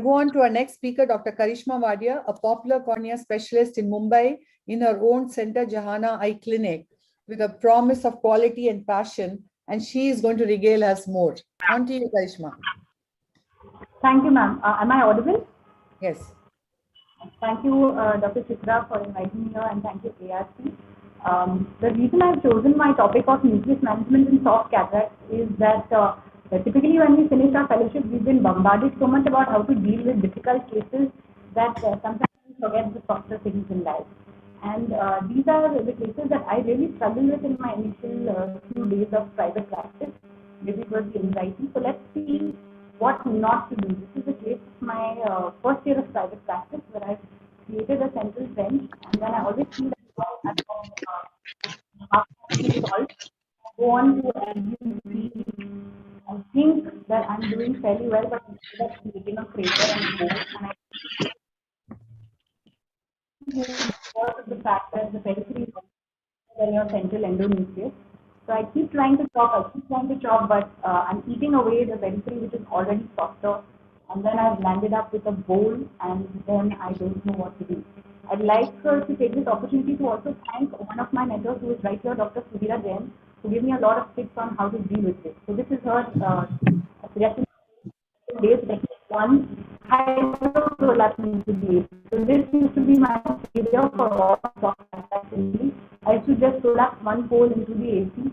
Go on to our next speaker, Dr. Karishma Wadia, a popular cornea specialist in Mumbai in her own center, Jahana Eye Clinic, with a promise of quality and passion, and she is going to regale us more. On to you, Karishma. Thank you, ma'am. Am I audible? Yes. Thank you, Dr. Chitra, for inviting me here, and thank you, ARC. The reason I've chosen my topic of nucleus management in soft cataracts is that typically when we finish our fellowship, we've been bombarded so much about how to deal with difficult cases that sometimes we forget the softer things in life. And these are the cases that I really struggled with in my initial few days of private practice. Maybe it was the anxiety. So let's see what not to do. This is the case of my first year of private practice, where I created a central bench, and then I always see that go on to I think that I'm doing fairly well, but instead of creating a crater and go, and I because of the fact that the periphery is than your central endonucleus. So I keep trying to chop, but I'm eating away the periphery, which is already softer, and then I've landed up with a bowl, and then I don't know what to do. I'd like to take this opportunity to also thank one of my mentors who is right here, Dr. Sudhira Jain, who gave me a lot of tips on how to deal with this. So this is her suggestion. Days technique one, hydroprolapse to be. So this used to be my failure for all soft cataracts. I used to just prolapse one pole into the AC,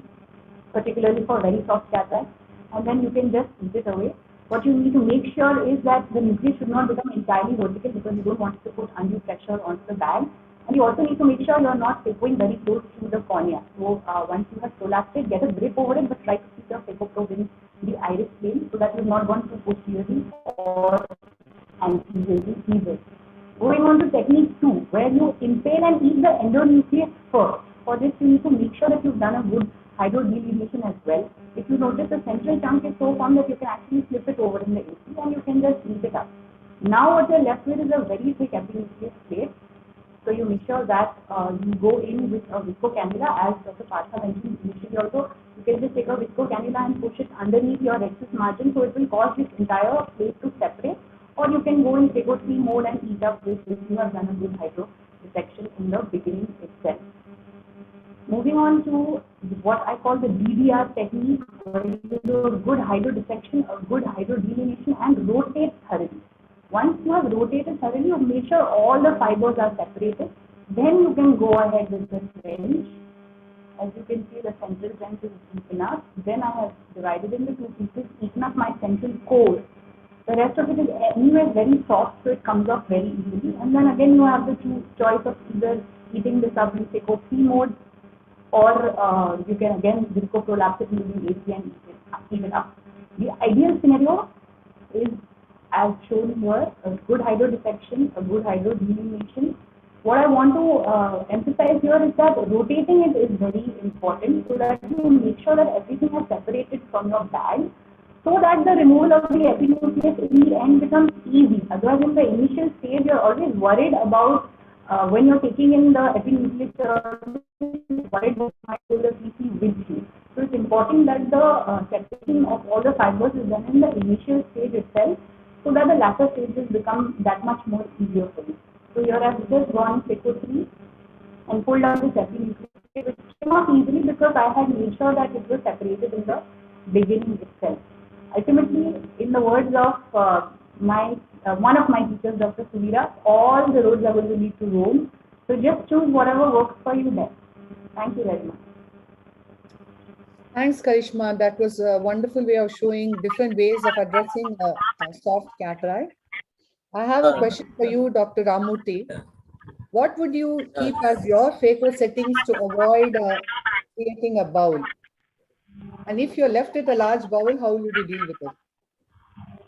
particularly for very soft cataracts, and then you can just eat it away. What you need to make sure is that the nucleus should not become entirely vertical, because you don't want to put undue pressure onto the bag. And you also need to make sure you're not going very close to the cornea. So once you have prolapsed it, get a grip over it, but try to keep your phacoprobe in the iris plane so that you've not gone too posteriorly or anteriorly either. Going on to technique 2, where you impale and eat the endonucleus first. For this, you need to make sure that you've done a good hydrodelineation as well. If you notice, the central chunk is so firm that you can actually flip it over in the AC and you can just eat it up. Now what you're left with is a very thick epinucleus plate. So you make sure that you go in with a visco cannula, as Dr. Partha mentioned initially also. You can just take a visco cannula and push it underneath your rexus margin, so it will cause this entire plate to separate. Or you can go in phaco 3 mode and eat up this if you have done a good hydro dissection in the beginning itself. Moving on to what I call the DDR technique, where you do a good hydro dissection, a good hydro delineation, and rotate thoroughly. Once you have rotated thoroughly, you make sure all the fibers are separated. Then you can go ahead with the trench. As you can see, the central trench is deep enough. Then I have divided into 2 pieces, eaten up my central core. The rest of it is anyway very soft, so it comes off very easily. And then again, you have the choice of either eating this up in phaco 3 mode, or you can again visco prolapse it using AC and eat it up. The ideal scenario is, as shown here, a good hydro dissection, a good hydro delineation. What I want to emphasize here is that rotating it is very important, so that you make sure that everything is separated from your bag, so that the removal of the epinucleus in the end becomes easy. Otherwise, in the initial stage, you're always worried about when you're taking in the epinucleus, worried what might do the CC with you. So it's important that the separation of all the fibers is done in the initial stage itself, so that the latter stages become that much more easier for you. So here I've just gone phaco 3 and pulled out this epinucleus, which came out easily because I had made sure that it was separated in the beginning itself. Ultimately, in the words of one of my teachers, Dr. Sudhira, all the roads are going to lead to Rome. So just choose whatever works for you best. Thank you very much. Thanks, Karishma. That was a wonderful way of showing different ways of addressing a soft cataract. I have a question for you, Dr. Ramurthy. What would you keep as your phaco settings to avoid creating a bowl? And if you're left with a large bowl, how would you deal with it?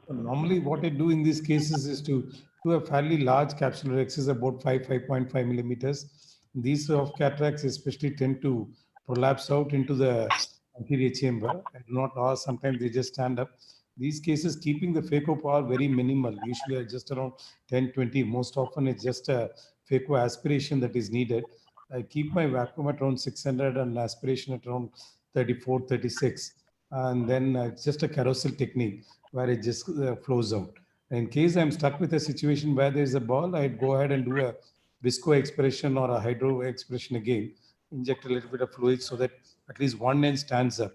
Normally, what I do in these cases is to do a fairly large capsular rexus, about 5.5 millimeters. These soft cataracts especially tend to prolapse out into the anterior chamber, and not all. Sometimes they just stand up. These cases, keeping the phaco power very minimal, usually just around 10-20. Most often, it's just a phaco aspiration that is needed. I keep my vacuum at around 600 and aspiration at around 34, 36. And then it's just a carousel technique where it just flows out. In case I'm stuck with a situation where there's a ball, I'd go ahead and do a visco expression or a hydro expression again, inject a little bit of fluid so that at least one end stands up.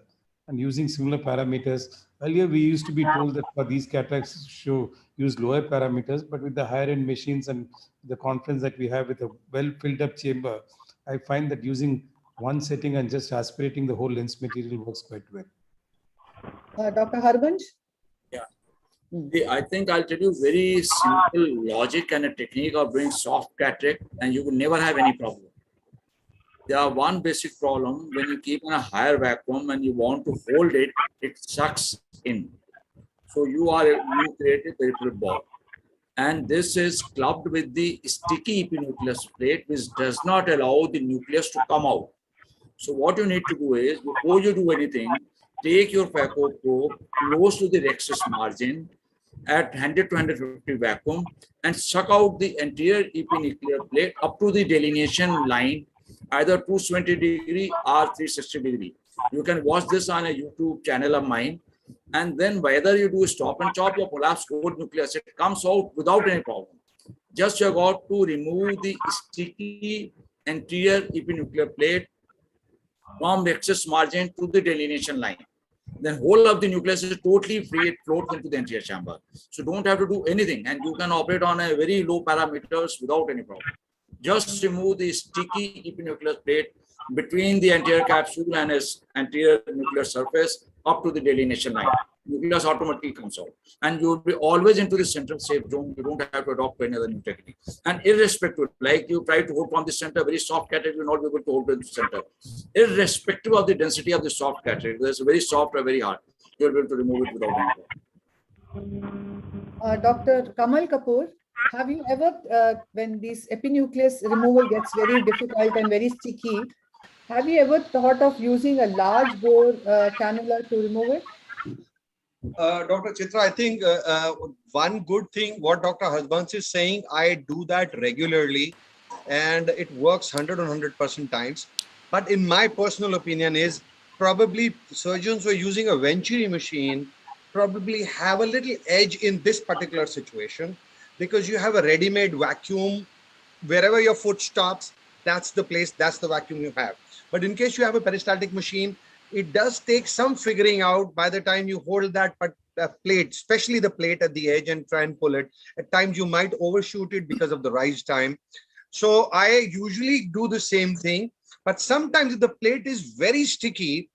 And using similar parameters, earlier we used to be told that for these cataracts use lower parameters, but with the higher end machines and the confidence that we have with a well filled up chamber, I find that using one setting and just aspirating the whole lens material works quite well. Dr. Harbans? Yeah. I think I'll tell you very simple logic and a technique of doing soft cataract, and you will never have any problem. There are one basic problem: when you keep in a higher vacuum and you want to hold it, it sucks in. So you create a peripheral ball. And this is clubbed with the sticky epinucleus plate, which does not allow the nucleus to come out. So what you need to do is, before you do anything, take your phaco probe close to the rhexis margin at 100 to 150 vacuum and suck out the anterior epinuclear plate up to the delineation line, either 270 degree or 360 degree. You can watch this on a YouTube channel of mine. And then whether you do stop and chop or collapse cold nucleus, it comes out without any problem. Just you got to remove the sticky anterior epinuclear plate from rhexis margin to the delineation line. Then whole of the nucleus is totally free, it floats into the anterior chamber. So don't have to do anything, and you can operate on a very low parameters without any problem. Just remove the sticky epinuclear plate between the anterior capsule and its anterior nuclear surface up to the delineation line. Nucleus automatically comes out, and you will be always into the central safe zone. You don't have to adopt any other new technique. And irrespective, like you try to hold from the center, very soft cataract, you will not be able to hold from the center. Irrespective of the density of the soft cataract, whether it's very soft or very hard, you will be able to remove it without any problem. Dr. Kamal Kapoor, have you ever, when this epinucleus removal gets very difficult and very sticky, have you ever thought of using a large bore cannula to remove it? Dr. Chitra, I think one good thing what Dr. Harbans is saying, I do that regularly and it works 100 or 100% times. But in my personal opinion is probably surgeons who are using a Venturi machine probably have a little edge in this particular situation, because you have a ready-made vacuum. Wherever your foot stops, that's the place, that's the vacuum you have. But in case you have a peristaltic machine, it does take some figuring out by the time you hold that plate, especially the plate at the edge, and try and pull it. At times you might overshoot it because of the rise time. So I usually do the same thing, but sometimes if the plate is very sticky,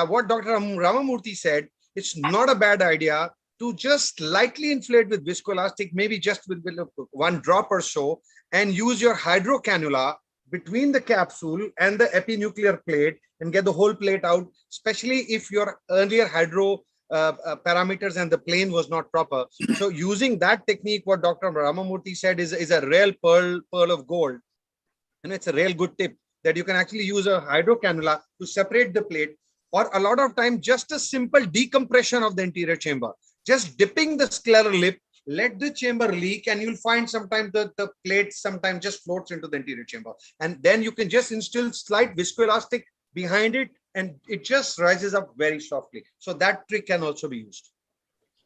what Dr. Ramamurthy said, it's not a bad idea to just lightly inflate with viscoelastic, maybe just with one drop or so, and use your hydro cannula between the capsule and the epinuclear plate and get the whole plate out, especially if your earlier hydro parameters and the plane was not proper. So using that technique, what Dr. Ramamurthy said is a real pearl of gold. And it's a real good tip that you can actually use a hydro cannula to separate the plate, or a lot of time, just a simple decompression of the anterior chamber. Just dipping the scleral lip, let the chamber leak, and you'll find sometimes the plate sometimes just floats into the anterior chamber. And then you can just instill slight viscoelastic behind it, and it just rises up very softly. So that trick can also be used.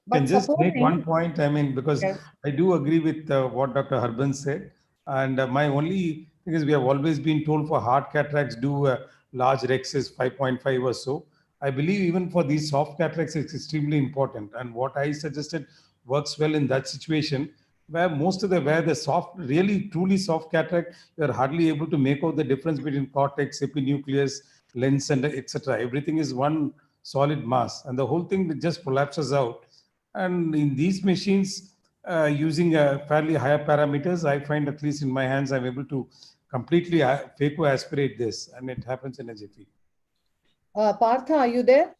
But And just make supposing- one point, I mean, because Yes. I do agree with what Dr. Harbans said. And my only thing is, we have always been told for hard cataracts, do large rhexis 5.5 or so. I believe even for these soft cataracts, it's extremely important. And what I suggested works well in that situation, where the soft, really truly soft cataract, you're hardly able to make out the difference between cortex, epinucleus, lens, and etc. Everything is one solid mass, and the whole thing just collapses out. And in these machines, using fairly higher parameters, I find, at least in my hands, I'm able to completely phaco aspirate this, and it happens in a jiffy. Partha, are you there?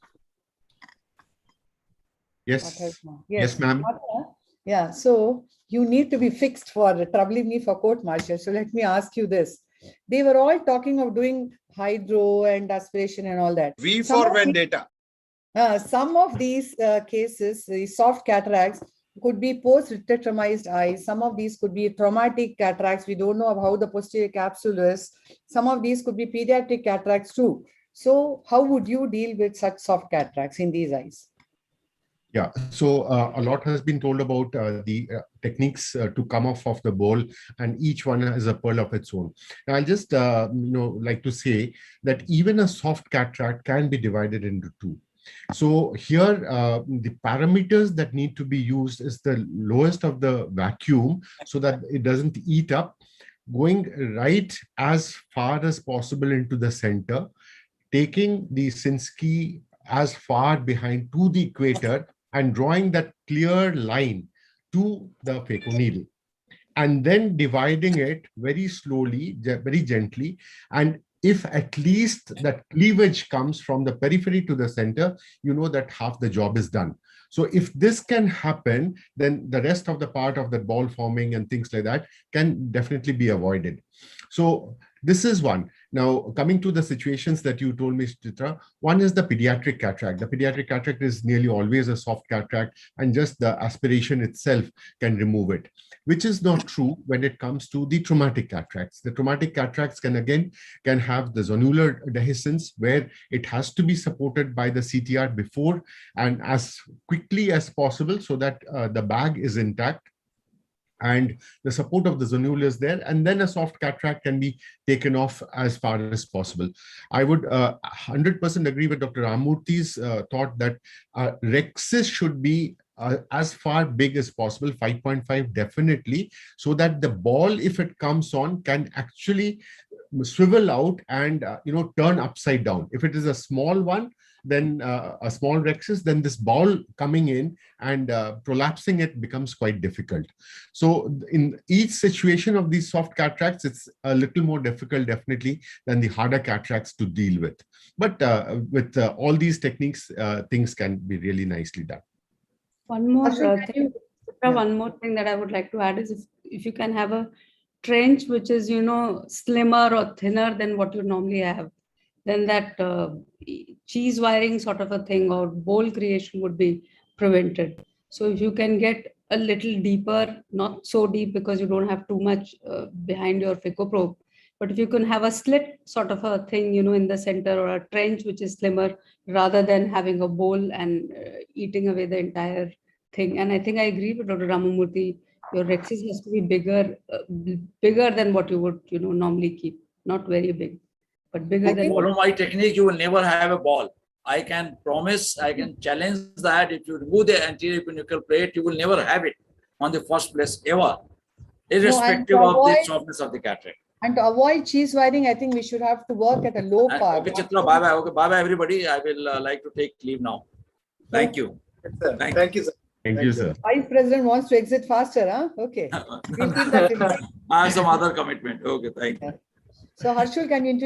Yes. Yes, ma'am. Partha, yeah, so you need to be fixed for troubling me for court martial. So let me ask you this. They were all talking of doing hydro and aspiration and all that. V Some for of the- vendetta. Some of these cases, the soft cataracts, could be post-tetromized eyes. Some of these could be traumatic cataracts. We don't know how the posterior capsule is. Some of these could be pediatric cataracts too. So how would you deal with such soft cataracts in these eyes? Yeah, so a lot has been told about the techniques to come off of the bowl, and each one has a pearl of its own. Now, I'll just like to say that even a soft cataract can be divided into two. So here, the parameters that need to be used is the lowest of the vacuum so that it doesn't eat up, going right as far as possible into the center, taking the Sinskey as far behind to the equator and drawing that clear line to the phaco needle, and then dividing it very slowly, very gently. And if at least that cleavage comes from the periphery to the center, you know that half the job is done. So if this can happen, then the rest of the part of that ball forming and things like that can definitely be avoided. So this is one. Now, coming to the situations that you told me, Chitra, one is the pediatric cataract. The pediatric cataract is nearly always a soft cataract, and just the aspiration itself can remove it, which is not true when it comes to the traumatic cataracts. The traumatic cataracts can have the zonular dehiscence, where it has to be supported by the CTR before and as quickly as possible so that the bag is intact and the support of the zonule is there, and then a soft cataract can be taken off as far as possible. I would 100% agree with Dr. Ramurthy's thought that rexis should be as far big as possible, 5.5 definitely, so that the ball, if it comes on, can actually swivel out and turn upside down. If it is a small one, then a small rexis, then this ball coming in and prolapsing it becomes quite difficult. So in each situation of these soft cataracts, it's a little more difficult definitely than the harder cataracts to deal with. But with all these techniques, things can be really nicely done. One more Ashwin, thing, one more thing that I would like to add is if you can have a trench which is, slimmer or thinner than what you normally have, then that cheese wiring sort of a thing or bowl creation would be prevented. So if you can get a little deeper, not so deep because you don't have too much behind your phaco probe, but if you can have a slit sort of a thing, in the center, or a trench which is slimmer, rather than having a bowl and eating away the entire thing. And I think I agree with Dr. Ramamurthy, your rexis has to be bigger than what you would, normally keep. Not very big, but bigger than. Follow my technique, you will never have a ball. I can promise, I can challenge that if you remove the anterior epinuchal plate, you will never have it on the first place ever, irrespective of the softness of the cataract. And to avoid cheese wiring, I think we should have to work at a low part. Okay, Chitra, bye-bye. Okay, bye-bye, everybody. I will like to take leave now. Thank you. Thank you, sir. Thank you, sir. Vice President wants to exit faster, huh? Okay. We'll keep that in mind. I have some other commitment. Okay, thank you. So Harshul, can you introduce